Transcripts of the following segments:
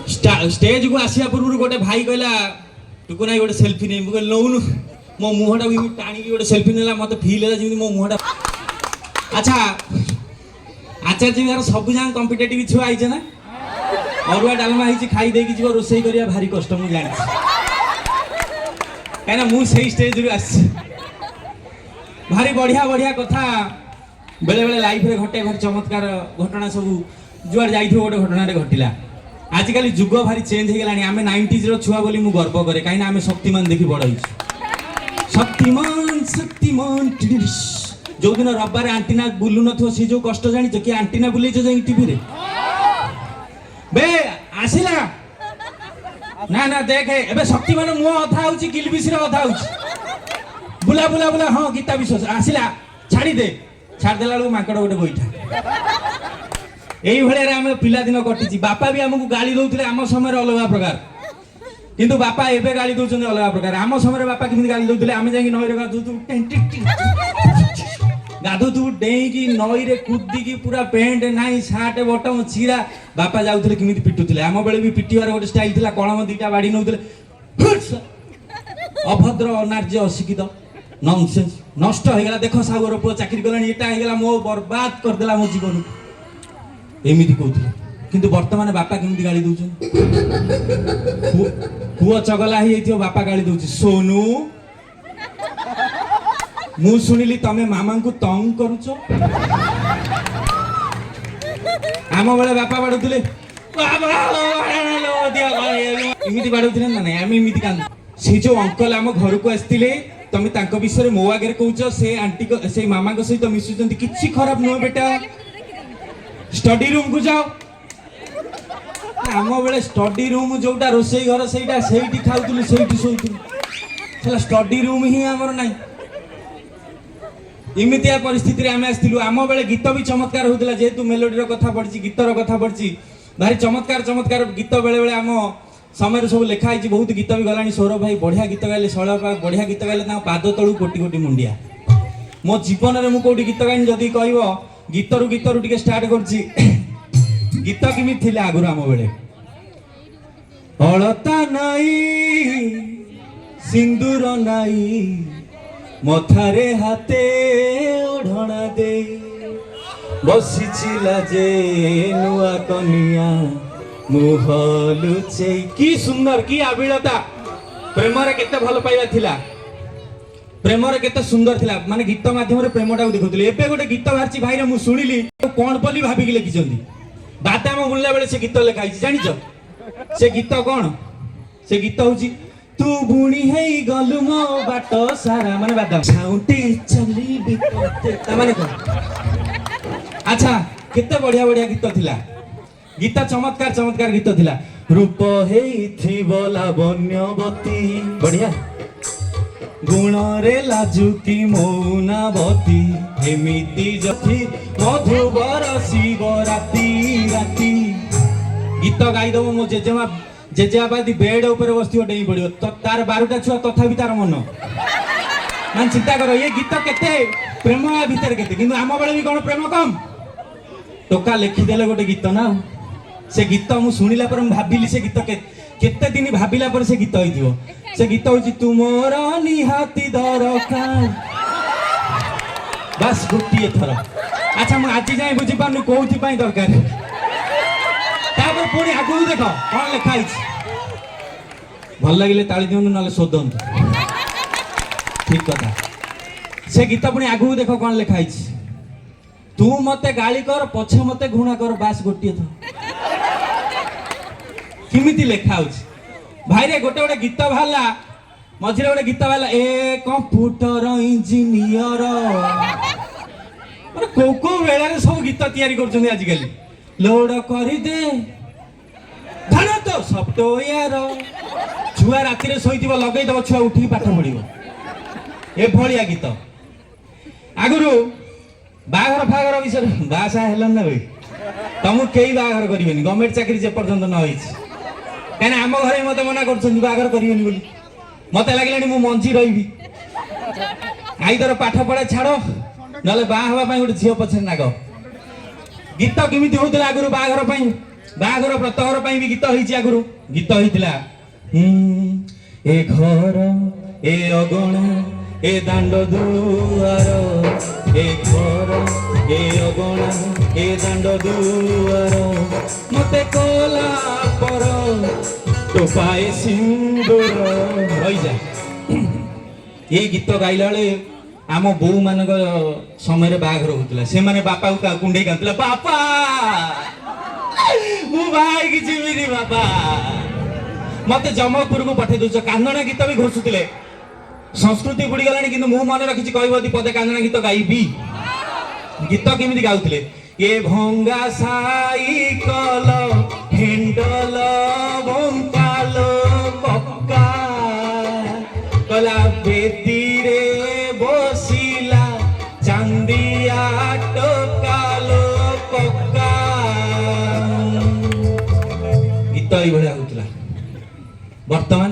Stage को आसिया पूर्व गोटे भाई कहला टुकु नाई गोटे सेल्फी नहीं मुझे नौनु मो मुहटा भी टाणी गोटे सेल्फी नेला मत फील है जमी मो मुहटा अच्छा आचार्य यार सब जान कॉम्पिटिटिव छुआ आइছে ना अरुआ डालमा हिची खाई देकी जीव रोसई करिया भारी कष्ट मु जानि काना मु सही स्टेज रु आस भारी बढ़िया बढ़िया कथा बेले बेले लाइफ रे घटे भारी चमत्कार घटना सब जुआर जाइथो गोटे घटना रे घटिला आजिकल जुग भारी चेंज हो गलानी आमे 90s रो छुआ बोली मु गर्व करे काई ना आमे शक्तिमान देखि बड़ हिची शक्तिमान शक्तिमान जो दिन रविवार आंटीना बुलु नथो से जो कष्ट जानि कि आंटीना बुलेछ जाई टीवी रे बे आसिला ना ना देखे एबे शक्तिमान मु अथा होची किलबिस रे अथा होची बुला बुला बुला हां गीता विश्वास आसिला छाड़ी दे छाड़ देला लोग माकड़ गोटे गोइठा एई भले आम पिला दिन कटिची बापा भी हमको गाली दौले आम समय अलग प्रकार किंतु बापा एबे गाली दौरान अलग प्रकार आम समय बापा किमी गाली दौले आम जाकि नई गाधु तू डेईकी नई रे कूदिकी पूरा पेंट नाई सार्ट बटम चिरा बापा जाउथले किमिति पिटुथले आम बेले भी पिटिवार गोटे स्टाइल थिला कलम दीटा बाड़ी नउथले अभद्र अनार्य अशिक्षित नॉनसेंस नष्ट हो गला देखो सागर पुओ चाकरी करलानी एटा हो गला मो बर्बाद कर देला मो जीवन एमिति कहउथले किंतु वर्तमान बापा किमिति गाली दउछन पुओ चगला ही एथियो बापा गाली दउछि सोनू मु सुनिली तमे मामा को तंग करूचो आम बेले बापा बाड़ुले इमिति बाड़ुले ना नहीं आम इमिति कान से जो अंकल आम घर को आसते तमे तांको विषय मो आगे कहूच से आंटी से मामा सहित मिशुचंती किछि खराब नुह बेटा स्टडी रूम को जाओ आम बेले स्टडी रूम जोटा रोसई घर सेटा सेठी खाउतलु सेठी सोइतलु स्टडी रूम ही हमर नाही इमितिया परिस्थिति रे आमे आस्तिलु आम बेले गीत भी चमत्कार होतला जेतु मेलोडी रो कथा पड़ची गीत रो कथा पड़ची भारी चमत्कार चमत्कार गीत बेले बेले आम समय सब लिखा है बहुत गीत भी गलानी सौरभ भाई बढ़िया गीत गाइले शैल बढ़िया गीत गाइले ता पाद तळु कोटी कोटी मुंडिया मो जीवन रे मु कोटी गीत गाइन जदी कहबो गीत रु टिके स्टार्ट करची गीत किमि थिला आगुर आम बेले अलता नाई सिंदूर नाई मथारे हाथे ओढ़ना दे बसिचिला जे नुआ कनिया मुह लुचे की सुंदर की आबिलता प्रेम रे केते भल पाइबा थिला प्रेम रे केते सुंदर थिला माने गीत माध्यम रे प्रेमटा देखुतले एबे गोटे गीत बाहरची भाई रे मु सुनिली कोन बोली भाबी के लिखिचंदी बादाम मुल्ला बेले से गीत लिखाई जानिचो से गीत कोन से गीत होची तू बुणी है गलु मो बाट सारा माने बादाम छाउटी चली बिते माने को अच्छा केते बढ़िया बढ़िया गीत थिला गीत चमत्कार चमत्कार गीत थिला रूप हेई थी बोला बन्यवती बढ़िया गुण रे लाजु की मौनावती एमिति जथी मधुबर शिव राती राती गीत गाई दबो मो जेजेमा जेजेबादी बेड ऊपर बस्ती डेई पड़ियो तो तार 12टा छुआ तथापि तार मन मान चिंता करो ये गीत केते प्रेम भीतर केते किंतु आम बेले भी कोन प्रेम कम टोका लिखि देले गोटे गीत ना से गीत मु सुनिला पर भाबिली से गीत केते दिन भाबिला पर से गीत होइथिबो से गीत होची तुमोर निहाती दरकार बस गोटिए थर अच्छा मु आज जाय बुझी पानु कोउथि पई दरकार तापर पुणी आगु देखो कोन लिखा हिच भल लागिले ताली दियनु नले सोदंत ठीक कथा से गीत पुणी आगु देखो कोन लिखा हिच तू मते गाली कर पछे मते घृणा कर बास गोटिए थर किमिति लेखा होची भाई रे गोटे गोटे गीत भाला मझिरे गोटे गीत भाला ए कंप्यूटर इंजीनियर माने को बेला रे सब गीत तैयारी करछन आज काली लोड करी दे धन तो सॉफ्टवेयर छुआ राति रे सोइतिबो लगै दबो छुआ उठी पाठ पढिबो ए भलिया गीत आगुरु बागर फागर विषय बासा हेलन ना भाई तुम कई बागर करिवेनी गवर्नमेंट चाकरी जे पर्यंत न होइछ काना आम घरे मते मना करछन बागर करिवेनी बोली मते लागलानी मु मंजी रहिबी आइदर पाठ पढा छाड़ो नले बा हवा पई गोटे झियो पछे नाग गीत केमिति होतला आगुरु बागर पई बाघर व्रतघर ପାଇଁ ବି ଗୀତ ହେଇଛି ଆଗରୁ ଗୀତ ହେଇଥିଲା ଏ ଘର ଏ ଅଗଣା ଏ ଦାଣ୍ଡ ଦୁଆର ଏ ଘର ଏ ଅଗଣା ଏ ଦାଣ୍ଡ ଦୁଆର ମତେ କଲା ପର ଟୋପାଏ ସିନ୍ଦୁର ରହିଯା। ଏ ଗୀତ ଗାଇଲା ବେଳେ ଆମ ବୋଉ ମାନଙ୍କ ସମୟରେ ବାହାଘର ହଉଥିଲା ସେମାନେ ବାପାକୁ କୁଣ୍ଡେଇ କାନ୍ଦୁଥିଲା ବାପା ମୁଁ ବାହାହେଇକି ଯିବିନି ବାପା ମତେ ଜମପୁରକୁ ପଠେଇ ଦଉଛ। କାନ୍ଦଣା ଗୀତ ବି ଘୋଷୁଥିଲେ ସଂସ୍କୃତି ବୁଡ଼ିଗଲାଣି କିନ୍ତୁ ମୁଁ ମନେ ରଖିଛି କହିବ ଯଦି ପଦେ କାନ୍ଦଣା ଗୀତ ଗାଇବି। ଗୀତ କେମିତି ଗାଉଥିଲେ ଏ ଭଙ୍ଗା ସାଇକଲ ହେଣ୍ଡଲ ବଙ୍କାଲ ପକ୍କା କଲା ବେଦିରେ ବସିଲା ଚାନ୍ଦିଆ ଟୋକାଲ ପକ୍କା ଗୀତ ଏଇଭଳିଆ ହଉଥିଲା। ବର୍ତ୍ତମାନ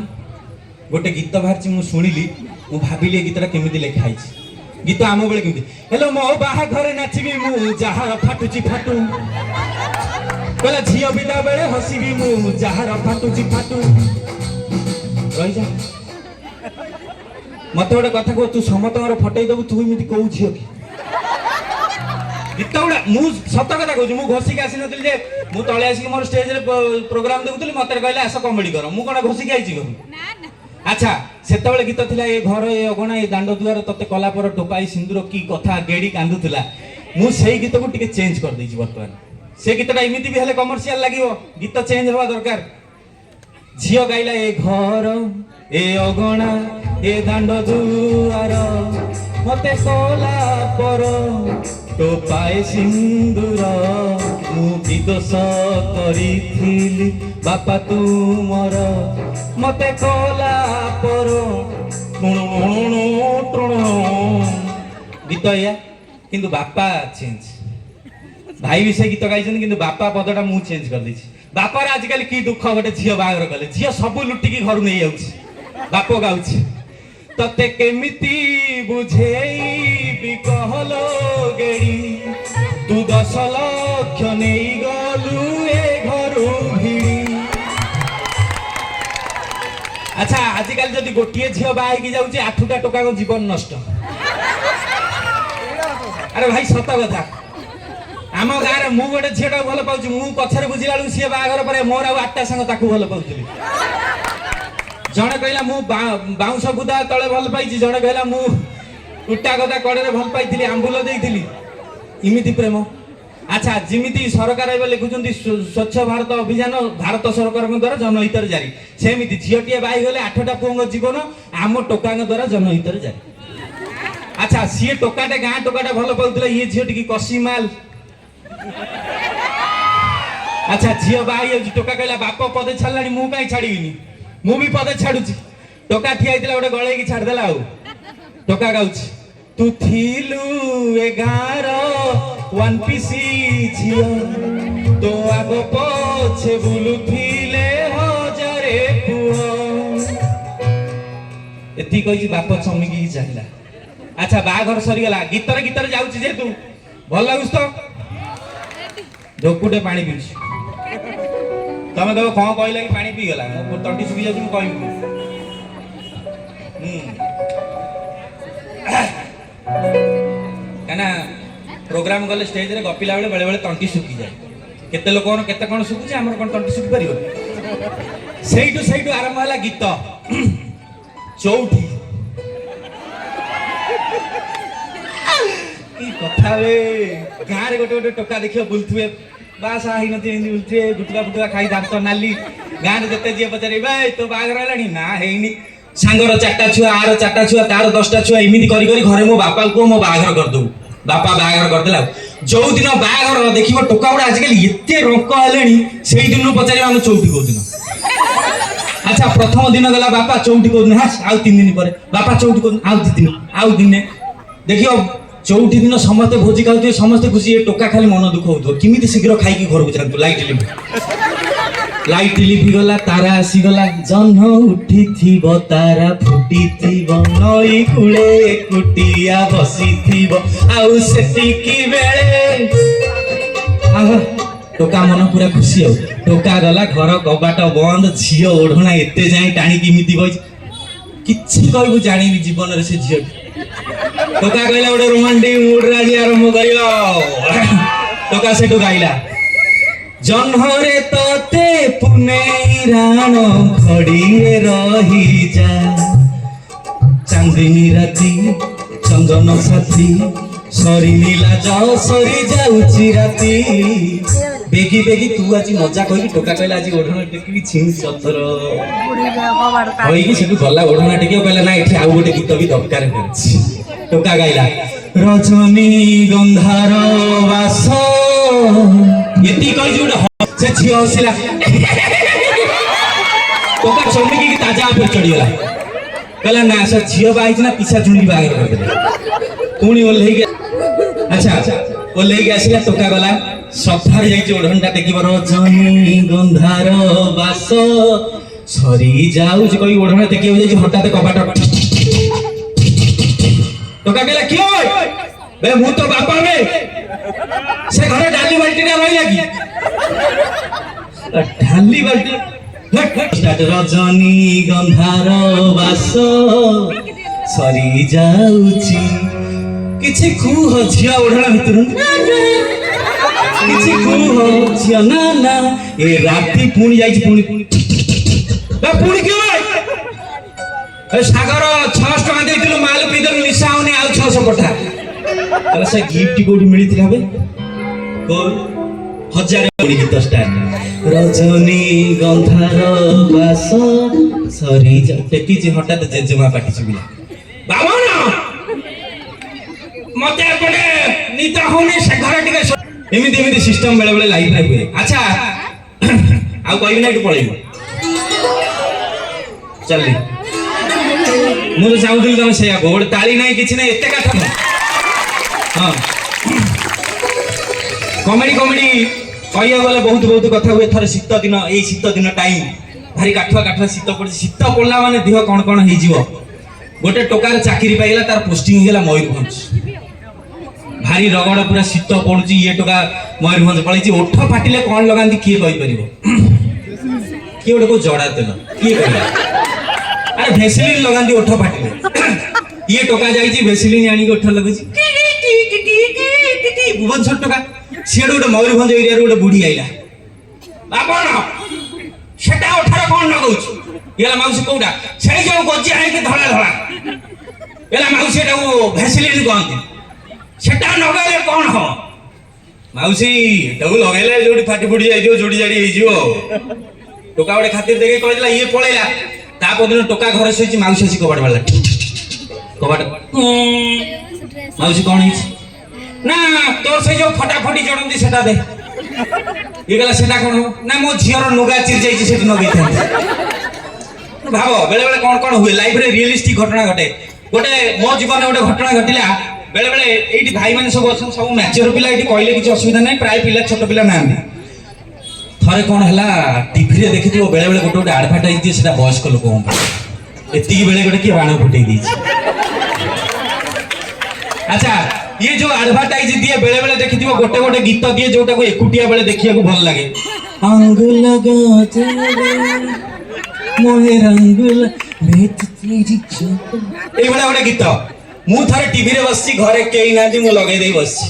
ଗୋଟେ ଗୀତ ବାହାରିଛି ମୁଁ ଶୁଣିଲି ମୁଁ ଭାବିଲି ଏ ଗୀତଟା କେମିତି ଲେଖା ହେଇଛି। ଗୀତ ଆମ ବେଳେ କେମିତି ହେଲୋ ମୋ ବାହାଘରେ ନାଚିବି ମୁଁ ଯାହାର ଫାଟୁଛି ଫାଟୁ କହିଲା ଝିଅ ବିଦା ବେଳେ ହସିବି ମୁଁ ଯାହାର ଫାଟୁଛି ଫାଟୁ। ରହିଯା ମତେ ଗୋଟେ କଥା କୁହ ତୁ ସମସ୍ତଙ୍କର ଫଟେଇ ଦବୁ ତୁ ଏମିତି କୋଉ ଝିଅ କି? ଗୀତ ଗୁଡ଼ା ମୁଁ ସତ କଥା କହୁଛି ମୁଁ ଘୋଷିକି ଆସିନଥିଲି ଯେ ମୁଁ ତଳେ ଆସିକି ମୋର ଷ୍ଟେଜରେ ପ୍ରୋଗ୍ରାମ ଦେଖୁଥିଲି ମତେ କହିଲେ ଆସ କମେଡି କର ମୁଁ କଣ ଘୋଷିକି ଆଇଛି ଘରୁ। ଆଚ୍ଛା ସେତେବେଳେ ଗୀତ ଥିଲା ଏ ଘର ଏ ଅଗଣା ଏ ଦାଣ୍ଡ ଦୁଆର ତତେ କଲା ପର ଟୋପାଇ ସିନ୍ଦୁର କି କଥା ଗେଡି କାନ୍ଦୁଥିଲା। ମୁଁ ସେଇ ଗୀତକୁ ଟିକେ ଚେଞ୍ଜ କରିଦେଇଛି ବର୍ତ୍ତମାନ। ସେ ଗୀତଟା ଏମିତି ବି ହେଲେ କମର୍ସିଆଲ ଲାଗିବ ଗୀତ ଚେଞ୍ଜ ହବା ଦରକାର। ଝିଅ ଗାଇଲା ଏ ଘର ଏ ଅଗଣା ଏ ଦାଣ୍ଡ ଦୁଆର ମତେ କଲା ପର ଟୋପାଏ ସିନ୍ଦୁର ମୁଁ କି ଦୋଷ କରିଥିଲି ବାପା ତୁମର ମତେ କଲା ପର ଗୀତ ଏଇଆ କିନ୍ତୁ ବାପା ଚେଞ୍ଜ। ଭାଇ ବି ସେ ଗୀତ ଗାଇଛନ୍ତି କିନ୍ତୁ ବାପା ପଦଟା ମୁଁ ଚେଞ୍ଜ କରିଦେଇଛି। ବାପାର ଆଜିକାଲି କି ଦୁଃଖ ଗୋଟେ ଝିଅ ବାହାଘର କଲେ ଝିଅ ସବୁ ଲୁଟିକି ଘରୁ ନେଇ ଯାଉଛି ବାପ ଗାଉଛି ତତେ କେମିତି ବୁଝେଇବି କହଲୋ ଗେଡ଼ି ତୁ 10 ଲକ୍ଷ ନେଇ ଗଲୁ ଏ ଘରୁ ଭିଡ଼ି। ଆଚ୍ଛା ଆଜିକାଲି ଯଦି ଗୋଟିଏ ଝିଅ ବାହା ହେଇକି ଯାଉଛି 8ଟା ଟୋକାଙ୍କ ଜୀବନ ନଷ୍ଟ। ଆରେ ଭାଇ ସତ କଥା ଆମ ଗାଁରେ ମୁଁ ଗୋଟେ ଝିଅଟାକୁ ଭଲ ପାଉଛି ମୁଁ ପଛରେ ବୁଝିଲା ବେଳକୁ ସିଏ ବାହାଘର ପରେ ମୋର ଆଉ 8ଟା ସାଙ୍ଗ ତାକୁ ଭଲ ପାଉଥିଲି। ଜଣେ କହିଲା ମୁଁ ବାଉଁଶ ବୁଦା ତଳେ ଭଲ ପାଇଛି ଜଣେ କହିଲା ମୁଁ କୁଟା ଗଦା କଡ଼ରେ ଭଲ ପାଇଥିଲି ଆମ୍ବୁଲ ଦେଇଥିଲି ଏମିତି ପ୍ରେମ। ଆଚ୍ଛା ଯେମିତି ସରକାର ଏବେ ଲେଖୁଛନ୍ତି ସ୍ୱଚ୍ଛ ଭାରତ ଅଭିଯାନ ଭାରତ ସରକାରଙ୍କ ଦ୍ୱାରା ଜନହିତରେ ଜାରି ସେମିତି ଝିଅଟିଏ ବାହା ହେଇଗଲେ 8ଟା ପୁଅଙ୍କ ଜୀବନ ଆମ ଟୋକାଙ୍କ ଦ୍ୱାରା ଜନହିତରେ ଜାରି। ଆଚ୍ଛା ସିଏ ଟୋକାଟେ ଗାଁ ଟୋକାଟା ଭଲ ପାଉଥିଲା ଇଏ ଝିଅ ଟିକେ କଷି ମାଲ। ଆଚ୍ଛା ଝିଅ ବାହା ହେଇଯାଉଛି ଟୋକା କହିଲା ବାପ ପଦେ ଛାଡ଼ିଲାଣି ମୁଁ କାହିଁ ଛାଡ଼ିବିନି ମୁଁ ବି ପଦେ ଛାଡୁଛି। ଟୋକା ଠିଆ ହେଇଥିଲା ଗୋଟେ ଗଳେଇକି ଛାଡ଼ିଦେଲା ଆଉ ଟୋକା ଗାଉଛି ତୁ ଥିଲୁ ଏ ଗାଁର ୱାନ୍ ପିସି ଝିଅ ତୋ ଆଗ ପଛେ ବୁଲୁଥିଲେ ହଜାରେ ପୁଅ। ଏତିକି କହିଛି ବାପ ଚମିକି ଚାହିଁଲା। ଆଚ୍ଛା ବାହାଘର ସରିଗଲା ଗୀତରେ ଗୀତରେ ଯାଉଛି ଯେହେତୁ ଭଲ ଲାଗୁଛି ତ ଢୋକୁଟେ ପାଣି ପିଉଛି ତମେ କହିବ କଣ କହିଲା କି ପାଣି ପିଇଗଲା ମୋ ତଣ୍ଟି ଶୁଖି ଯାଉଛି ମୁଁ କହିବି କାହିଁକିନା ପ୍ରୋଗ୍ରାମ ଗଲେ ଷ୍ଟେଜରେ ଗପିଲା ବେଳେ ବେଳେ ବେଳେ ତଣ୍ଟି ଶୁଖିଯାଏ। କେତେ ଲୋକଙ୍କର କେତେ କଣ ଶୁଖୁଛି ଆମର କଣ ତଣ୍ଟି ଶୁଖି ପାରିବ? ସେଇଠୁ ଆରମ୍ଭ ହେଲା ଗୀତ ଚଉଠି କି କଥା ବେ ଗାଁରେ ଗୋଟେ ଗୋଟେ ଟୋକା ଦେଖିବ ବୁଲୁଥିବେ ବାହା ହେଇନଥିବେ ଏମିତି ବୁଲୁଥିବେ ଗୁଟୁକା ଫୁଟୁକା ଖାଇ ଦାନ୍ତ ନାଲି ଗାଁରେ ଯେତେ ଯିଏ ପଚାରିବେ ତୋ ବାହାଘର ହେଲାଣି ନା ହେଇନି ସାଙ୍ଗର 4ଟା ଛୁଆ ଆର 4ଟା ଛୁଆ ତାର 10ଟା ଛୁଆ ଏମିତି କରି କରି ଘରେ ମୋ ବାପାକୁ କୁହ ମୋ ବାହାଘର କରିଦବୁ ବାପା ବାହାଘର କରିଦେଲା। ଯୋଉଦିନ ବାହାଘର ଦେଖିବ ଟୋକା ଗୁଡା ଆଜିକାଲି ଏତେ ରଙ୍କ ହେଲେଣି ସେଇ ଦିନରୁ ପଚାରିବ ଆମେ ଚଉଠି କୋଉଦିନ। ଆଚ୍ଛା ପ୍ରଥମ ଦିନ ଗଲା ବାପା ଚଉଠି କୋଉଦିନ ଆଉ 3 ଦିନ ପରେ ବାପା ଚଉଠି କୋଉଦିନ ଆଉ 2 ଦିନ ଆଉ ଦିନେ ଦେଖିବ ଚଉଠି ଦିନ ସମସ୍ତେ ଭୋଜି ଖାଉଥିବେ ସମସ୍ତେ ଖୁସି ଏ ଟୋକା ଖାଲି ମନ ଦୁଃଖ ହଉଥିବ କେମିତି ଶୀଘ୍ର ଖାଇକି ଘରକୁ ଯାଆନ୍ତୁ। ଲାଇଟ୍ ଲିଭିଗଲା ତାରା ଆସିଗଲା ଜହ୍ନ ଉଠିଥିବ ତାରା ଫୁଟିଥିବ ନଈ କୂଳେ ଏକୁଟିଆ ବସିଥିବ ଆଉ ସେତିକି ବେଳେ ଟୋକା ମନ ପୁରା ଖୁସି ଆଉ ଟୋକା ଗଲା, ଘର କବାଟ ବନ୍ଦ, ଝିଅ ଓଢଣା ଏତେ ଯାଏ ଟାଣି କେମିତି ବଇଛି, କିଛି କହିବୁ ଜାଣିନି ଜୀବନରେ ସେ ଝିଅ। ଟୋକା କହିଲା ଗୋଟେ ରୋମାଣ୍ଟିକ ମୁଡରେ ଆଜି ଆରମ୍ଭ କରିବ। ଟୋକା ସେଠୁ ଗାଇଲା, ଜହ୍ନରେ ତତେ ପୁନେଇ ରାଣ ଖଡିରେ ରହିଯା, ଚାନ୍ଦିନୀ ରାତି ଚନ୍ଦନ ସାଥୀ ସରିଲା ସରି ଯାଉଛି ରାତି, ବେଗି ବେଗି ତୁ ଆଜି ମଜା କହିକି। ଟୋକା କହିଲା ଆଜି ଓଢଣା ଟେକିବି ଛିଁ ଚତର କହିକି ସେଠୁ ଗଲା ଓଢଣା ଟେକିବ। କହିଲା ନା ଏଠି ଆଉ ଗୋଟେ ଗୀତ ବି ଦରକାର ପଡୁଛି। ଟୋକା ଗାଇଲା, ରଜନୀ ଗନ୍ଧାର ବାସ, ଏତିକି କହିଛି ଗୋଟେ ସେ ଝିଅ ହସିଲା। ଟୋକା ଚମକିକି ତାଜା ଉପରେ ଚଢିଗଲା। କହିଲା ନା ସେ ଝିଅ ବାହାଇଛି ନା ପିସା ଚୁଣ୍ଡି ବାହାଘର କରିଦେଲେ। ପୁଣି ଓହ୍ଲେଇକି, ଆଚ୍ଛା ଓହ୍ଲେଇକି ଆସିଲା। ଟୋକା ଗଲା ସଫାରେ ଯାଇଛି ଓଢଣଟା ଟେକିବ, ରଜନୀ ଗନ୍ଧାର ବାସ ସରି ଯାଉଛି କହି ଓଢଣା ଟେକିବାକୁ ଯାଇଛି। ହଠାତ୍ କବାଟ। ଟୋକା କହିଲା କିଏ ବେ? ମୁଁ ତ ବାପା ବେ। ସେ ଘରେ ଡାଲି ବାଲ୍ଟିଟା ରହିଲା କି? ଢାଲି ବାଲ୍ଟି। ରଜନୀ ଗନ୍ଧାର ବାସ ସରି ଯାଉଛି, କିଛି କୁହ ଝିଅ ଓଢଣା ଭିତରୁ, କିଛି କୁହ ଝିଅ ନା ନା। ଏ ରାତି ପୁଣି ଯାଇଛି, ପୁଣି ପୁଣି ପୁଣି କିଏ? ସାଗର 600 ଟଙ୍କା ଦେଇଥିଲୁ, ମାଲ ପିଇଦେଲୁ, ନିଶା ହଉନି, ଆଉ 600 ପଠା। ସେ ଗିଫ୍ଟ କୋଉଠି ମିଳିଥିଲା ବେ? 1000 ପୁଣି ଗୀତ ଷ୍ଟାର୍ଟ। ରଜନୀ ଗନ୍ଧାର ବାସ ସରି ଟେକିଛି। ହଠାତ୍ ଜେଜେମା ପାଟି ଶୁଭିଲା, ବାବନ ମତେ ଏପଟେ ନିଦ ହଉନି, ସେ ଘରେ ଟିକେ। ଏମିତି ଏମିତି ସିଷ୍ଟମ ବେଳେ ବେଳେ ଲାଇଫରେ ହୁଏ। ଆଚ୍ଛା ଆଉ କହିବି ନା, ଏଠୁ ପଳେଇବି ଚାଲି। ମୁଁ ତ ଚାହୁଁଥିଲି ତମେ ସେଇଆ କହ, ଗୋଟେ ତାଳି ନାହିଁ କିଛି ନାହିଁ, ଏତେ କାଠ ନୁହଁ। ହଁ କମେଡି କମେଡି କହିବାକୁ ଗଲେ ବହୁତ ବହୁତ କଥା ହୁଏ। ଥରେ ଶୀତ ଦିନ, ଏଇ ଶୀତ ଦିନ ଟାଇମ ଭାରି କାଠୁଆ କାଠୁଆ ଶୀତ ପଡୁଛି। ଶୀତ ପଡିଲା ମାନେ ଦେହ କଣ କଣ ହେଇଯିବ। ଗୋଟେ ଟୋକାର ଚାକିରି ପାଇଗଲା, ତାର ପୋଷ୍ଟିଂ ହେଇଗଲା ମୟୂରଭଞ୍ଜ। ଭାରି ରଗଡ଼, ପୁରା ଶୀତ ପଡୁଛି। ଇଏ ଟୋକା ମୟୂରଭଞ୍ଜ ପଳେଇଛି। ଓଠ ଫାଟିଲେ କଣ ଲଗାନ୍ତି କିଏ କହିପାରିବ? କିଏ ଗୋଟେ କୋଉ ଜଡା ତେଲ କିଏ କହିଲା? ଆରେ ଭେସଲିନ ଲଗାନ୍ତି ଓଠ ଫାଟିଲେ। ଇଏ ଟୋକା ଯାଇଛି ଭେସଲିନ ଆଣିକି ଓଠ ଲଗୁଛି। ଭୁବନେଶ୍ୱର ଟୋକା। ସିଏ ଗୋଟେ ମୟୂରଭଞ୍ଜ ଏରିଆରୁ ଗୋଟେ ବୁଢୀ ଆଇଲା, ବାପନ ସେଟା ଓଠରେ କଣ ଲଗଉଛି? ଇଲା ମାଉସୀ କୋଉଟା? ସେଇ ଯୋଉ ଗଜିଆ ହେଇକି ଧଳା ଧଳା। ଇଲା ମାଉସୀ ଏଟାକୁ ଭେସଲିନ କହନ୍ତି। ସେଟା ଲଗେଇଲେ କଣ ହବ? ମାଉସୀ ଏଟାକୁ ଲଗେଇଲେ ଯୋଉଠି ଫାଟି ଫୁଟି ଯାଇଥିବ, ଯୋଡି ଜାଡି ହେଇଯିବ। ଟୋକା ଗୋଟେ ଖାତିର ଦେଖି କହିଥିଲା, ଇଏ ପଳେଇଲା। ତା ପରଦିନ ଟୋକା ଘରେ ଶୋଇଛି, ମାଉସୀ ଆସି କବାଟ ବାଡିଲା। କବାଟ। ମାଉସୀ କଣ ହେଇଛି? ନା ତୋର ସେଇ ଯୋଉ ଫଟାଫଟି ଜଣନ୍ତି ସେଟା ଦେ। ଇଏ ଗଲା ସେଟା କଣ ହବ? ନା ମୋ ଝିଅର ନୁଗା ଚିରି ଯାଇଛି, ସେଠି ନଗେଇଥାନ୍ତି। ଭାବ ବେଳେ ବେଳେ କଣ କଣ ହୁଏ ଲାଇଫରେ, ରିଏଲିଷ୍ଟିକ ଘଟଣା ଘଟେ। ଗୋଟେ ମୋ ଜୀବନରେ ଗୋଟେ ଘଟଣା ଘଟିଲା। ବେଳେ ବେଳେ ଏଇଠି ଭାଇମାନେ ସବୁ ଅଛନ୍ତି, ସବୁ ମ୍ୟାଚୁର ପିଲା, ଏଇଠି କହିଲେ କିଛି ଅସୁବିଧା ନାହିଁ, ପ୍ରାୟ ପିଲା ଛୋଟ ପିଲା ନାହାନ୍ତି। ଥରେ କଣ ହେଲା, ଟିଭିରେ ଦେଖିଥିବ ବେଳେ ବେଳେ ଗୋଟେ ଗୋଟେ ଆଡଭର୍ଟାଇଜ ଦିଏ, ସେଟା ବୟସ୍କ ଲୋକଙ୍କ ପାଇଁ। ଏତିକି ବେଳେ ଗୋଟେ କିଏ ବାଣ ଫୁଟେଇ ଦେଇଛି। ଆଚ୍ଛା ଇଏ ଯୋଉ ଆଡଭର୍ଟାଇଜ ଦିଏ, ବେଳେ ବେଳେ ଦେଖିଥିବ ଗୋଟେ ଗୋଟେ ଗୀତ ଦିଏ ଯୋଉଟାକୁ ଏକୁଟିଆ ବେଳେ ଦେଖିବାକୁ ଭଲ ଲାଗେ। ଆଙ୍ଗୁଲ ଏଇଭଳିଆ ଗୋଟେ ଗୀତ। ମୁଁ ଥରେ ଟିଭିରେ ବସିଛି, ଘରେ କେହି ନାହାନ୍ତି, ମୁଁ ଲଗେଇ ଦେଇ ବସିଛି।